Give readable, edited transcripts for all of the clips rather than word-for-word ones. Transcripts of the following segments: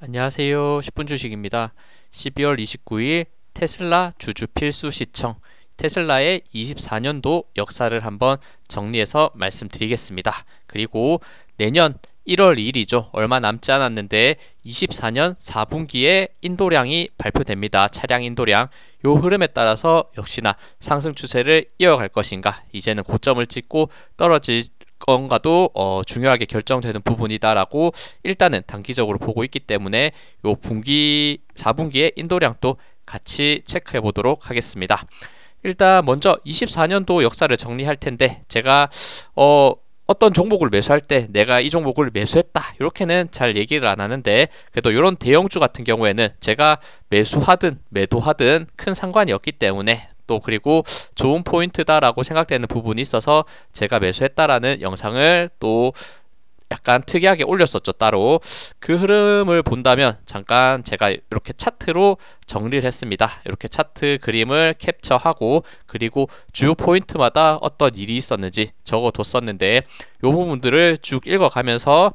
안녕하세요. 10분 주식입니다. 12월 29일 테슬라 주주 필수 시청, 테슬라의 24년도 역사를 한번 정리해서 말씀드리겠습니다. 그리고 내년 1월 2일이죠. 얼마 남지 않았는데 24년 4분기에 인도량이 발표됩니다. 차량 인도량. 요 흐름에 따라서 역시나 상승 추세를 이어갈 것인가, 이제는 고점을 찍고 떨어질 건가도 중요하게 결정되는 부분이다라고 일단은 단기적으로 보고 있기 때문에 요 분기 4분기의 인도량도 같이 체크해 보도록 하겠습니다. 일단 먼저 24년도 역사를 정리할 텐데, 제가 어떤 종목을 매수할 때 내가 이 종목을 매수했다 이렇게는 잘 얘기를 안 하는데, 그래도 이런 대형주 같은 경우에는 제가 매수하든 매도하든 큰 상관이 없기 때문에, 또 그리고 좋은 포인트다라고 생각되는 부분이 있어서 제가 매수했다라는 영상을 또 약간 특이하게 올렸었죠, 따로. 그 흐름을 본다면 잠깐 제가 이렇게 차트로 정리를 했습니다. 이렇게 차트 그림을 캡처하고, 그리고 주요 포인트마다 어떤 일이 있었는지 적어뒀었는데, 이 부분들을 쭉 읽어가면서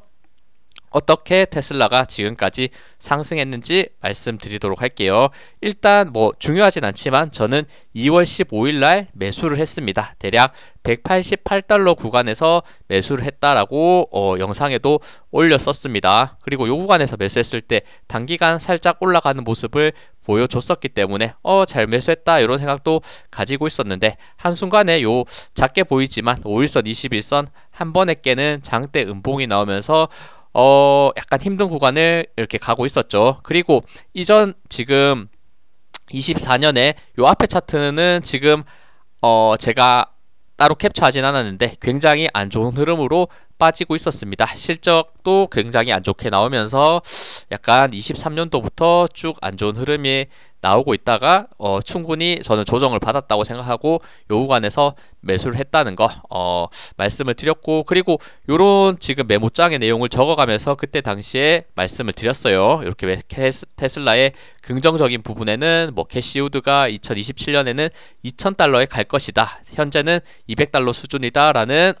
어떻게 테슬라가 지금까지 상승했는지 말씀드리도록 할게요. 일단 뭐 중요하진 않지만 저는 2월 15일 날 매수를 했습니다. 대략 188달러 구간에서 매수를 했다라고 영상에도 올렸었습니다. 그리고 이 구간에서 매수했을 때 단기간 살짝 올라가는 모습을 보여줬었기 때문에 잘 매수했다 이런 생각도 가지고 있었는데, 한순간에 요 작게 보이지만 5일선 21선 한 번에 깨는 장대 음봉이 나오면서 약간 힘든 구간을 이렇게 가고 있었죠. 그리고 이전 지금 24년에 요 앞에 차트는 지금 제가 따로 캡처하진 않았는데 굉장히 안 좋은 흐름으로 빠지고 있었습니다. 실적도 굉장히 안 좋게 나오면서 약간 23년도부터 쭉 안 좋은 흐름이 나오고 있다가 충분히 저는 조정을 받았다고 생각하고 요 구간에서 매수를 했다는 거 말씀을 드렸고, 그리고 요런 지금 메모장의 내용을 적어가면서 그때 당시에 말씀을 드렸어요. 이렇게 테슬라의 긍정적인 부분에는 뭐 캐시우드가 2027년에는 2000달러에 갈 것이다, 현재는 200달러 수준이다 라는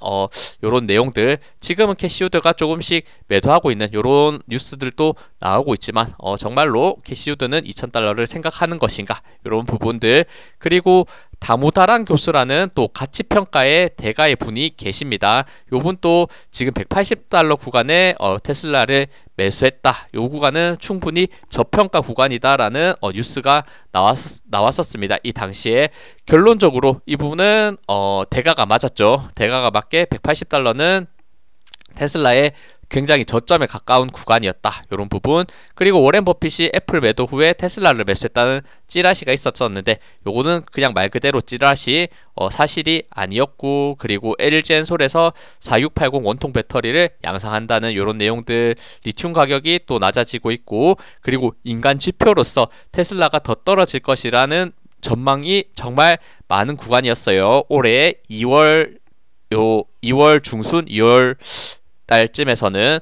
요런 내용들, 지금은 캐시우드가 조금씩 매도하고 있는 요런 뉴스들도 나오고 있지만 정말로 캐시우드는 2000달러를 생각하는 것인가, 이런 부분들. 그리고 다모다란 교수라는 또 가치평가의 대가의 분이 계십니다. 요분 또 지금 180달러 구간에 테슬라를 매수했다, 요 구간은 충분히 저평가 구간이다라는 뉴스가 나왔었습니다. 이 당시에 결론적으로 이 부분은 대가가 맞았죠. 대가가 맞게 180달러는 테슬라의 굉장히 저점에 가까운 구간이었다, 이런 부분. 그리고 워렌 버핏이 애플 매도 후에 테슬라를 매수했다는 찌라시가 있었었는데, 요거는 그냥 말 그대로 찌라시, 사실이 아니었고, 그리고 LG엔솔에서 4680 원통 배터리를 양산한다는 이런 내용들, 리튬 가격이 또 낮아지고 있고, 그리고 인간 지표로서 테슬라가 더 떨어질 것이라는 전망이 정말 많은 구간이었어요. 올해 2월 중순 2월 달쯤에서는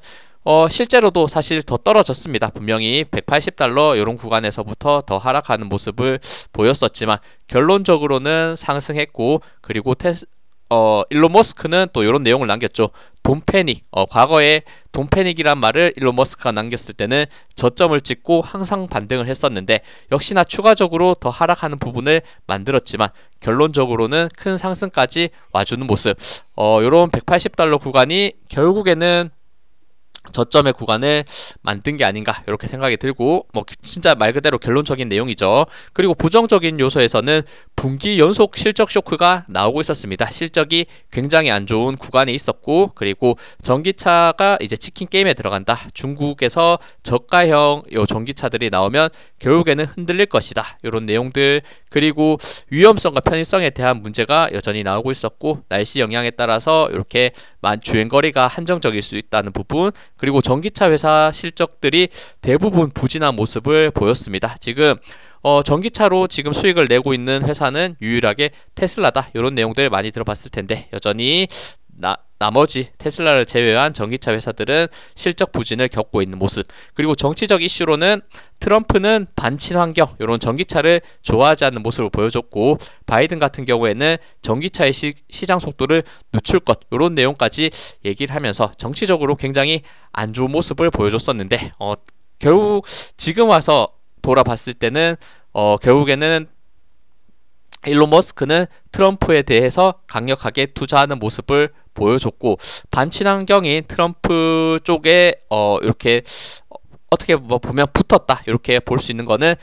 실제로도 사실 더 떨어졌습니다. 분명히 180달러 이런 구간에서부터 더 하락하는 모습을 보였었지만 결론적으로는 상승했고, 그리고 일론 머스크는 또 이런 내용을 남겼죠. 돈패닉, 과거에 돈패닉이란 말을 일론 머스크가 남겼을 때는 저점을 찍고 항상 반등을 했었는데, 역시나 추가적으로 더 하락하는 부분을 만들었지만 결론적으로는 큰 상승까지 와주는 모습, 요런 180달러 구간이 결국에는 저점의 구간을 만든 게 아닌가, 이렇게 생각이 들고, 뭐 진짜 말 그대로 결론적인 내용이죠. 그리고 부정적인 요소에서는 분기 연속 실적 쇼크가 나오고 있었습니다. 실적이 굉장히 안 좋은 구간에 있었고, 그리고 전기차가 이제 치킨 게임에 들어간다, 중국에서 저가형 요 전기차들이 나오면 결국에는 흔들릴 것이다, 이런 내용들. 그리고 위험성과 편의성에 대한 문제가 여전히 나오고 있었고, 날씨 영향에 따라서 이렇게 주행거리가 한정적일 수 있다는 부분, 그리고 전기차 회사 실적들이 대부분 부진한 모습을 보였습니다. 지금 전기차로 지금 수익을 내고 있는 회사는 유일하게 테슬라다, 이런 내용들 많이 들어봤을 텐데, 여전히 나머지 테슬라를 제외한 전기차 회사들은 실적 부진을 겪고 있는 모습. 그리고 정치적 이슈로는 트럼프는 반친환경, 이런 전기차를 좋아하지 않는 모습을 보여줬고, 바이든 같은 경우에는 전기차의 시장 속도를 늦출 것, 이런 내용까지 얘기를 하면서 정치적으로 굉장히 안 좋은 모습을 보여줬었는데, 결국 지금 와서 돌아봤을 때는 결국에는 일론 머스크는 트럼프에 대해서 강력하게 투자하는 모습을 보여줬고, 반친환경인 트럼프 쪽에 이렇게 어떻게 보면 붙었다 이렇게 볼 수 있는 거는,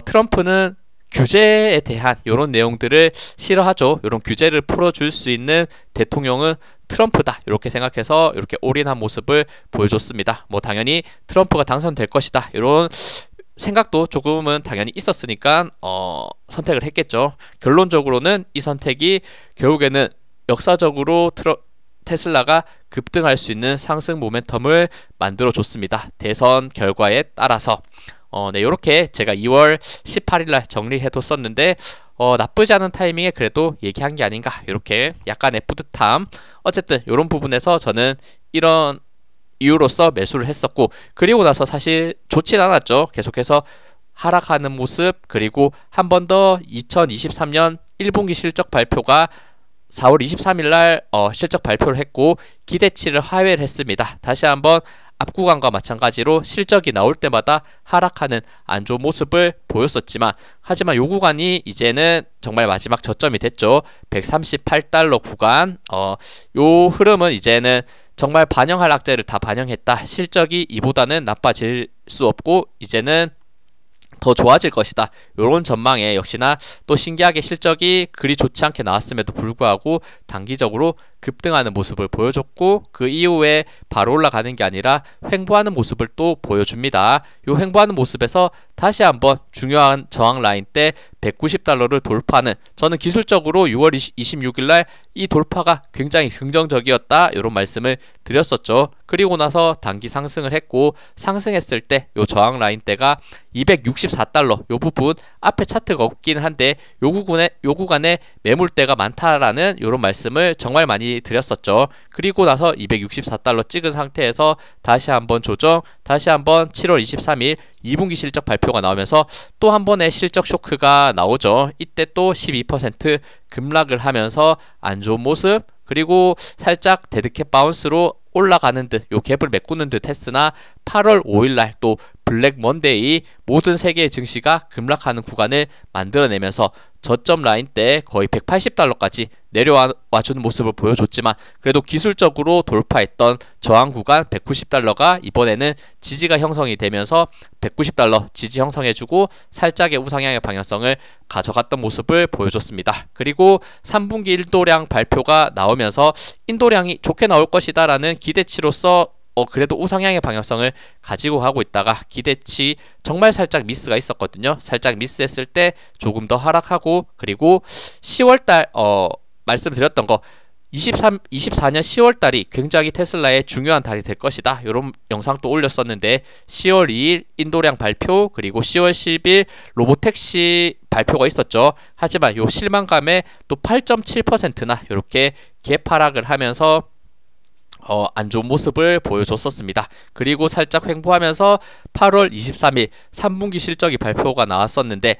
트럼프는 규제에 대한 이런 내용들을 싫어하죠. 이런 규제를 풀어줄 수 있는 대통령은 트럼프다 이렇게 생각해서 이렇게 올인한 모습을 보여줬습니다. 뭐 당연히 트럼프가 당선될 것이다 이런 생각도 조금은 당연히 있었으니까 선택을 했겠죠. 결론적으로는 이 선택이 결국에는 역사적으로 테슬라가 급등할 수 있는 상승 모멘텀을 만들어 줬습니다. 대선 결과에 따라서. 네, 이렇게 제가 2월 18일날 정리해뒀었는데, 나쁘지 않은 타이밍에 그래도 얘기한 게 아닌가, 이렇게 약간의 뿌듯함. 어쨌든 이런 부분에서 저는 이런 이유로서 매수를 했었고, 그리고 나서 사실 좋진 않았죠. 계속해서 하락하는 모습, 그리고 한 번 더 2023년 1분기 실적 발표가 4월 23일날 실적 발표를 했고, 기대치를 하회를 했습니다. 다시 한번 앞구간과 마찬가지로 실적이 나올 때마다 하락하는 안 좋은 모습을 보였었지만, 하지만 요 구간이 이제는 정말 마지막 저점이 됐죠. 138달러 구간. 요 흐름은 이제는 정말 반영할 악재를 다 반영했다. 실적이 이보다는 나빠질 수 없고 이제는 더 좋아질 것이다. 이런 전망에 역시나 또 신기하게 실적이 그리 좋지 않게 나왔음에도 불구하고 단기적으로 급등하는 모습을 보여줬고, 그 이후에 바로 올라가는 게 아니라 횡보하는 모습을 또 보여줍니다. 이 횡보하는 모습에서 다시 한번 중요한 저항 라인 때 190달러를 돌파하는, 저는 기술적으로 6월 26일날 이 돌파가 굉장히 긍정적이었다 이런 말씀을 드렸었죠. 그리고 나서 단기 상승을 했고, 상승했을 때 이 저항 라인 때가 264달러, 요 부분 앞에 차트가 없긴 한데 요 구간에 매물대가 많다라는 이런 말씀을 정말 많이 드렸었죠. 그리고 나서 264달러 찍은 상태에서 다시 한번 조정, 다시 한번 7월 23일 2분기 실적 발표가 나오면서 또 한 번의 실적 쇼크가 나오죠. 이때 또 12% 급락을 하면서 안 좋은 모습, 그리고 살짝 데드캣 바운스로 올라가는 듯, 요 갭을 메꾸는 듯 했으나 8월 5일날 또 블랙 먼데이, 모든 세계의 증시가 급락하는 구간을 만들어내면서 저점 라인 때 거의 180달러까지 내려와주는 모습을 보여줬지만, 그래도 기술적으로 돌파했던 저항 구간 190달러가 이번에는 지지가 형성이 되면서 190달러 지지 형성해주고 살짝의 우상향의 방향성을 가져갔던 모습을 보여줬습니다. 그리고 3분기 인도량 발표가 나오면서 인도량이 좋게 나올 것이다 라는 기대치로서 그래도 우상향의 방향성을 가지고 가고 있다가 기대치 정말 살짝 미스가 있었거든요. 살짝 미스했을 때 조금 더 하락하고, 그리고 10월달 말씀드렸던 거 24년 10월달이 굉장히 테슬라의 중요한 달이 될 것이다. 이런 영상도 올렸었는데 10월 2일 인도량 발표, 그리고 10월 10일 로보택시 발표가 있었죠. 하지만 요 실망감에 또 8.7%나 이렇게 갭하락을 하면서 안 좋은 모습을 보여줬었습니다. 그리고 살짝 횡보하면서 8월 23일 3분기 실적이 발표가 나왔었는데,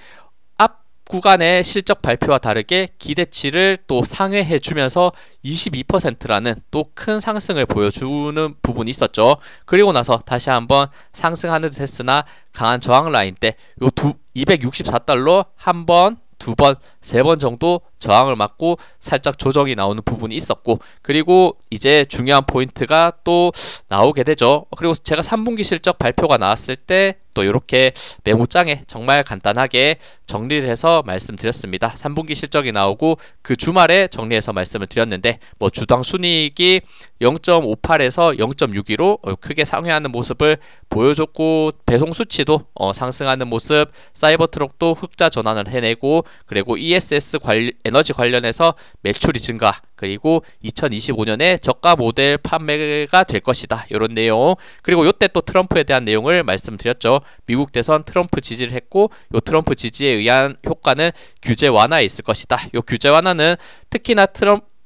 앞 구간의 실적 발표와 다르게 기대치를 또 상회해주면서 22%라는 또 큰 상승을 보여주는 부분이 있었죠. 그리고 나서 다시 한번 상승하는 듯 했으나 강한 저항 라인 때 요 264달러 한 번, 두 번, 세 번 정도 저항을 맞고 살짝 조정이 나오는 부분이 있었고, 그리고 이제 중요한 포인트가 또 나오게 되죠. 그리고 제가 3분기 실적 발표가 나왔을 때 또 이렇게 메모장에 정말 간단하게 정리를 해서 말씀드렸습니다. 3분기 실적이 나오고 그 주말에 정리해서 말씀을 드렸는데, 뭐 주당 순이익이 0.58에서 0.62로 크게 상회하는 모습을 보여줬고, 배송 수치도 상승하는 모습, 사이버트럭도 흑자 전환을 해내고, 그리고 ESS 에너지 관련해서 매출이 증가, 그리고 2025년에 저가 모델 판매가 될 것이다 이런 내용, 그리고 요때 또 트럼프에 대한 내용을 말씀드렸죠. 미국 대선 트럼프 지지를 했고, 요 트럼프 지지에 의한 효과는 규제 완화에 있을 것이다. 요 규제 완화는 특히나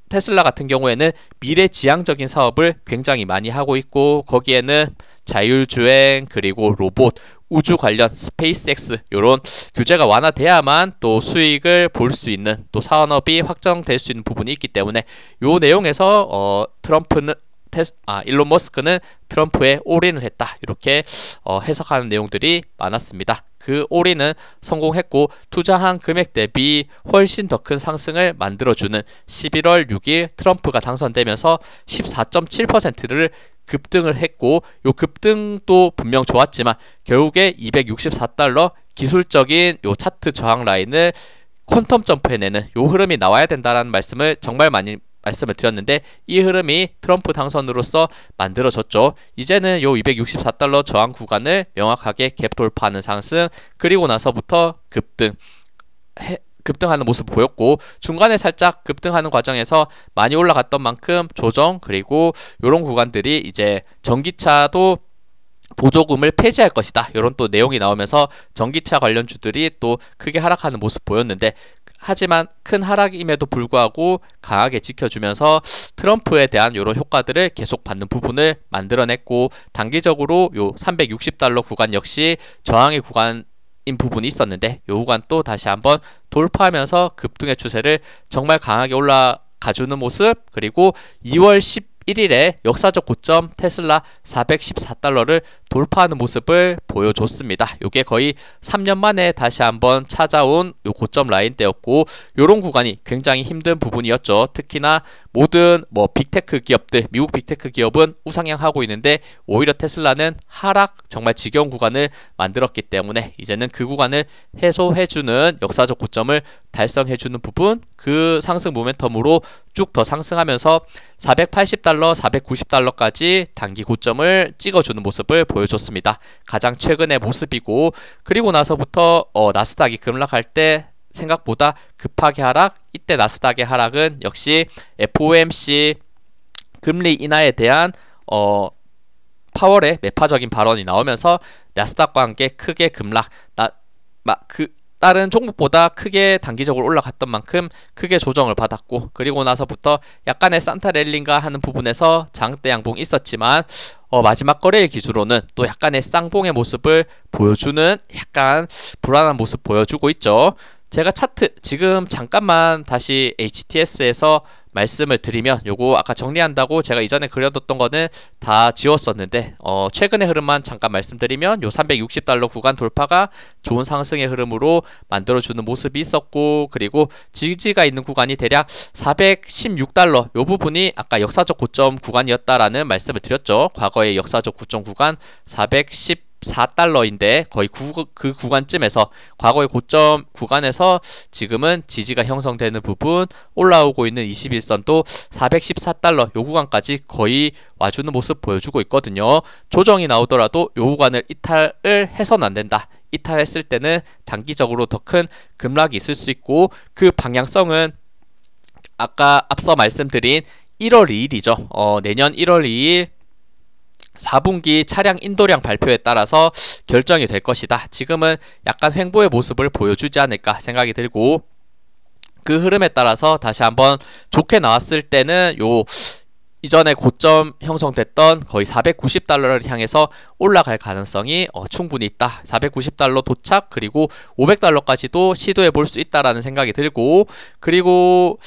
테슬라 같은 경우에는 미래지향적인 사업을 굉장히 많이 하고 있고, 거기에는 자율주행, 그리고 로봇, 우주 관련 스페이스X 이런 규제가 완화돼야만 또 수익을 볼 수 있는, 또 산업이 확정될 수 있는 부분이 있기 때문에 요 내용에서 트럼프는 일론 머스크는 트럼프에 올인을 했다. 이렇게 해석하는 내용들이 많았습니다. 그 올인은 성공했고 투자한 금액 대비 훨씬 더 큰 상승을 만들어주는 11월 6일 트럼프가 당선되면서 14.7%를 급등을 했고, 요 급등도 분명 좋았지만 결국에 264달러 기술적인 요 차트 저항 라인을 퀀텀 점프해내는 요 흐름이 나와야 된다라는 말씀을 정말 많이 말씀을 드렸는데, 이 흐름이 트럼프 당선으로서 만들어졌죠. 이제는 요 264달러 저항 구간을 명확하게 갭 돌파하는 상승, 그리고 나서부터 급등하는 모습 보였고, 중간에 살짝 급등하는 과정에서 많이 올라갔던 만큼 조정, 그리고 요런 구간들이 이제 전기차도 보조금을 폐지할 것이다, 이런 또 내용이 나오면서 전기차 관련주들이 또 크게 하락하는 모습 보였는데, 하지만 큰 하락임에도 불구하고 강하게 지켜주면서 트럼프에 대한 이런 효과들을 계속 받는 부분을 만들어냈고, 단기적으로 요 360달러 구간 역시 저항의 구간인 부분이 있었는데, 요 구간 또 다시 한번 돌파하면서 급등의 추세를 정말 강하게 올라가주는 모습, 그리고 2월 11일에 역사적 고점 테슬라 414달러를 돌파하는 모습을 보여줬습니다. 요게 거의 3년 만에 다시 한번 찾아온 요 고점 라인대였고, 요런 구간이 굉장히 힘든 부분이었죠. 특히나 모든 빅테크 기업들, 미국 빅테크 기업은 우상향하고 있는데 오히려 테슬라는 하락, 정말 지겨운 구간을 만들었기 때문에 이제는 그 구간을 해소해주는 역사적 고점을 달성해주는 부분, 그 상승 모멘텀으로 쭉 더 상승하면서 480달러, 490달러까지 단기 고점을 찍어주는 모습을 보여줬습니다. 가장 최근의 모습이고, 그리고 나서부터 나스닥이 급락할 때 생각보다 급하게 하락, 이때 나스닥의 하락은 역시 FOMC 금리 인하에 대한 파월의 매파적인 발언이 나오면서 나스닥과 함께 크게 급락, 다른 종목보다 크게 단기적으로 올라갔던 만큼 크게 조정을 받았고, 그리고 나서부터 약간의 산타랠리인가 하는 부분에서 장대 양봉이 있었지만 마지막 거래일 기준으로는 또 약간의 쌍봉의 모습을 보여주는, 약간 불안한 모습 보여주고 있죠. 제가 차트 지금 잠깐만 다시 HTS에서 말씀을 드리면, 요거 아까 정리한다고 제가 이전에 그려뒀던 거는 다 지웠었는데 최근의 흐름만 잠깐 말씀드리면, 요 360달러 구간 돌파가 좋은 상승의 흐름으로 만들어주는 모습이 있었고, 그리고 지지가 있는 구간이 대략 416달러, 요 부분이 아까 역사적 고점 구간이었다라는 말씀을 드렸죠. 과거의 역사적 고점 구간 414달러인데 거의 그 구간쯤에서, 과거의 고점 구간에서 지금은 지지가 형성되는 부분, 올라오고 있는 21선도 414달러 요 구간까지 거의 와주는 모습 보여주고 있거든요. 조정이 나오더라도 요 구간을 이탈을 해서는 안 된다. 이탈했을 때는 단기적으로 더 큰 급락이 있을 수 있고, 그 방향성은 아까 앞서 말씀드린 1월 2일이죠. 내년 1월 2일 4분기 차량 인도량 발표에 따라서 결정이 될 것이다. 지금은 약간 횡보의 모습을 보여주지 않을까 생각이 들고, 그 흐름에 따라서 다시 한번 좋게 나왔을 때는 요 이전에 고점 형성됐던 거의 490달러를 향해서 올라갈 가능성이 충분히 있다. 490달러 도착, 그리고 500달러까지도 시도해 볼 수 있다라는 생각이 들고, 그리고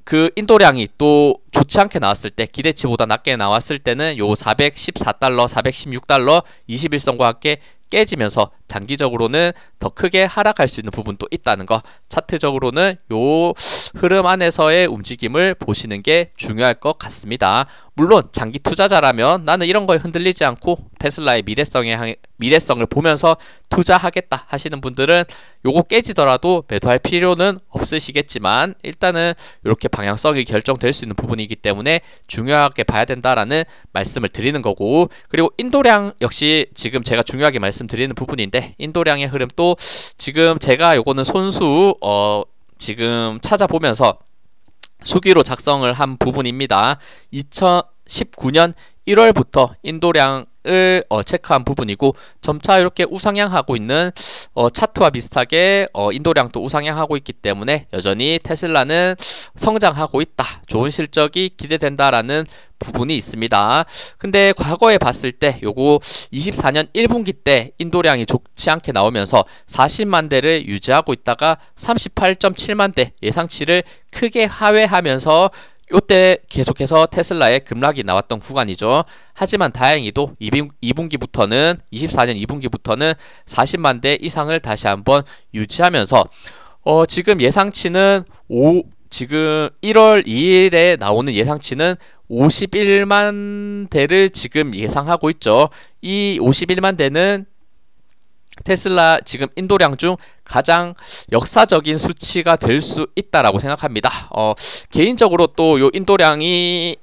그 인도량이 또 좋지 않게 나왔을 때, 기대치보다 낮게 나왔을 때는 요 414달러, 416달러 21선과 함께 깨지면서 단기적으로는 더 크게 하락할 수 있는 부분도 있다는 거, 차트적으로는 요 흐름 안에서의 움직임을 보시는 게 중요할 것 같습니다. 물론 장기 투자자라면 나는 이런 거에 흔들리지 않고 테슬라의 미래성을 보면서 투자하겠다 하시는 분들은 요거 깨지더라도 매도할 필요는 없으시겠지만, 일단은 이렇게 방향성이 결정될 수 있는 부분이기 때문에 중요하게 봐야 된다라는 말씀을 드리는 거고, 그리고 인도량 역시 지금 제가 중요하게 말씀드리는 부분인데, 인도량의 흐름 또 지금 제가 요거는 손수 지금 찾아보면서 수기로 작성을 한 부분입니다. 2019년 1월부터 인도량을 체크한 부분이고, 점차 이렇게 우상향하고 있는 차트와 비슷하게 인도량도 우상향하고 있기 때문에 여전히 테슬라는 성장하고 있다, 좋은 실적이 기대된다라는 부분이 있습니다. 근데 과거에 봤을 때 요거 24년 1분기 때 인도량이 좋지 않게 나오면서 40만 대를 유지하고 있다가 38.7만 대 예상치를 크게 하회하면서 요때 계속해서 테슬라의 급락이 나왔던 구간이죠. 하지만 다행히도 2분기부터는 24년 2분기부터는 40만 대 이상을 다시 한번 유지하면서 지금 예상치는 지금 1월 2일에 나오는 예상치는 51만 대를 지금 예상하고 있죠. 이 51만 대는 테슬라 지금 인도량 중 가장 역사적인 수치가 될 수 있다라고 생각합니다. 개인적으로 또 요 인도량이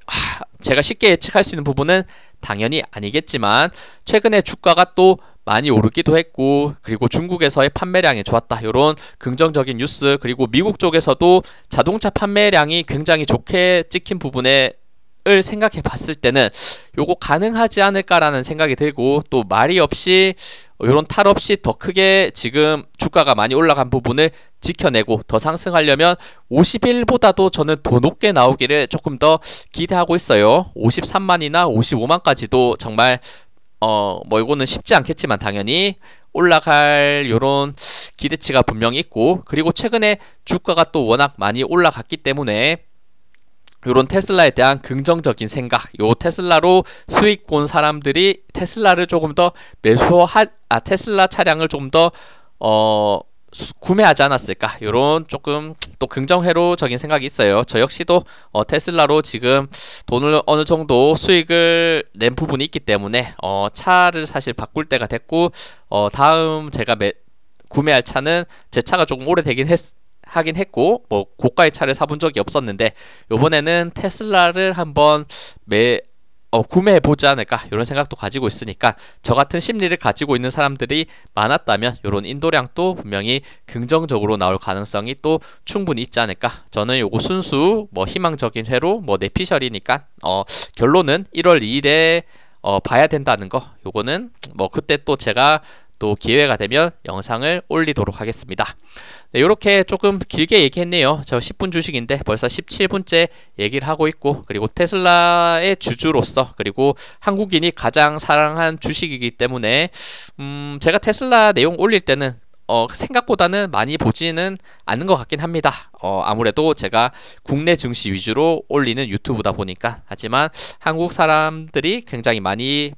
제가 쉽게 예측할 수 있는 부분은 당연히 아니겠지만 최근에 주가가 또 많이 오르기도 했고, 그리고 중국에서의 판매량이 좋았다, 이런 긍정적인 뉴스, 그리고 미국 쪽에서도 자동차 판매량이 굉장히 좋게 찍힌 부분에 을 생각해 봤을 때는 요거 가능하지 않을까라는 생각이 들고, 또 말이 없이 요런 탈 없이 더 크게 지금 주가가 많이 올라간 부분을 지켜내고 더 상승하려면 51보다도 저는 더 높게 나오기를 조금 더 기대하고 있어요. 53만이나 55만까지도 정말 뭐 이거는 쉽지 않겠지만 당연히 올라갈 요런 기대치가 분명히 있고, 그리고 최근에 주가가 또 워낙 많이 올라갔기 때문에 요런 테슬라에 대한 긍정적인 생각, 요 테슬라로 수익 본 사람들이 테슬라를 조금 더 테슬라 차량을 좀 더 구매하지 않았을까, 요런 조금 또 긍정회로적인 생각이 있어요. 저 역시도 테슬라로 지금 돈을 어느 정도 수익을 낸 부분이 있기 때문에 차를 사실 바꿀 때가 됐고, 다음 제가 구매할 차는 제 차가 조금 오래되긴 하긴 했고, 뭐 고가의 차를 사본 적이 없었는데 요번에는 테슬라를 한번 구매해 보지 않을까, 이런 생각도 가지고 있으니까 저 같은 심리를 가지고 있는 사람들이 많았다면 요런 인도량도 분명히 긍정적으로 나올 가능성이 또 충분히 있지 않을까. 저는 요거 순수 뭐 희망적인 회로 뭐 내피셜이니까 결론은 1월 2일에 봐야 된다는 거, 요거는 뭐 그때 또 제가 또 기회가 되면 영상을 올리도록 하겠습니다. 네, 이렇게 조금 길게 얘기했네요. 저 10분 주식인데 벌써 17분째 얘기를 하고 있고, 그리고 테슬라의 주주로서, 그리고 한국인이 가장 사랑한 주식이기 때문에 제가 테슬라 내용 올릴 때는 생각보다는 많이 보지는 않는 것 같긴 합니다. 아무래도 제가 국내 증시 위주로 올리는 유튜브다 보니까. 하지만 한국 사람들이 굉장히 많이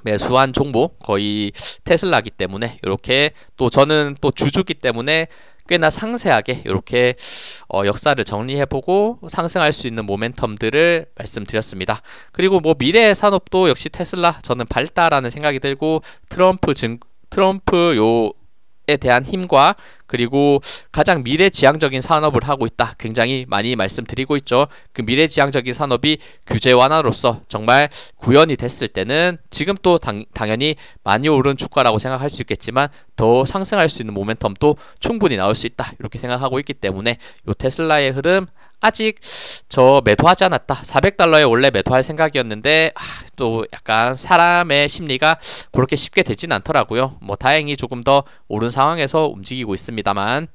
매수한 종목 거의 테슬라기 때문에, 이렇게 또 저는 또 주주기 때문에 꽤나 상세하게 이렇게 역사를 정리해보고 상승할 수 있는 모멘텀들을 말씀드렸습니다. 그리고 뭐 미래의 산업도 역시 테슬라 저는 밝다라는 생각이 들고, 트럼프 에 대한 힘과, 그리고 가장 미래지향적인 산업을 하고 있다, 굉장히 많이 말씀드리고 있죠. 그 미래지향적인 산업이 규제 완화로서 정말 구현이 됐을 때는 지금 또 당연히 많이 오른 주가라고 생각할 수 있겠지만 더 상승할 수 있는 모멘텀도 충분히 나올 수 있다, 이렇게 생각하고 있기 때문에 요 테슬라의 흐름 아직 저 매도하지 않았다. 400달러에 원래 매도할 생각이었는데 또 약간 사람의 심리가 그렇게 쉽게 되진 않더라고요. 뭐 다행히 조금 더 오른 상황에서 움직이고 있습니다만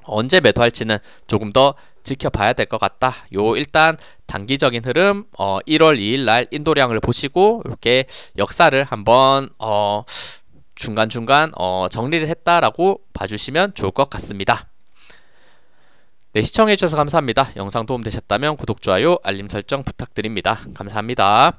언제 매도할지는 조금 더 지켜봐야 될 것 같다. 일단 단기적인 흐름 1월 2일 날 인도량을 보시고 이렇게 역사를 한번 중간중간 정리를 했다라고 봐주시면 좋을 것 같습니다. 네, 시청해주셔서 감사합니다. 영상 도움되셨다면 구독, 좋아요, 알림 설정 부탁드립니다. 감사합니다.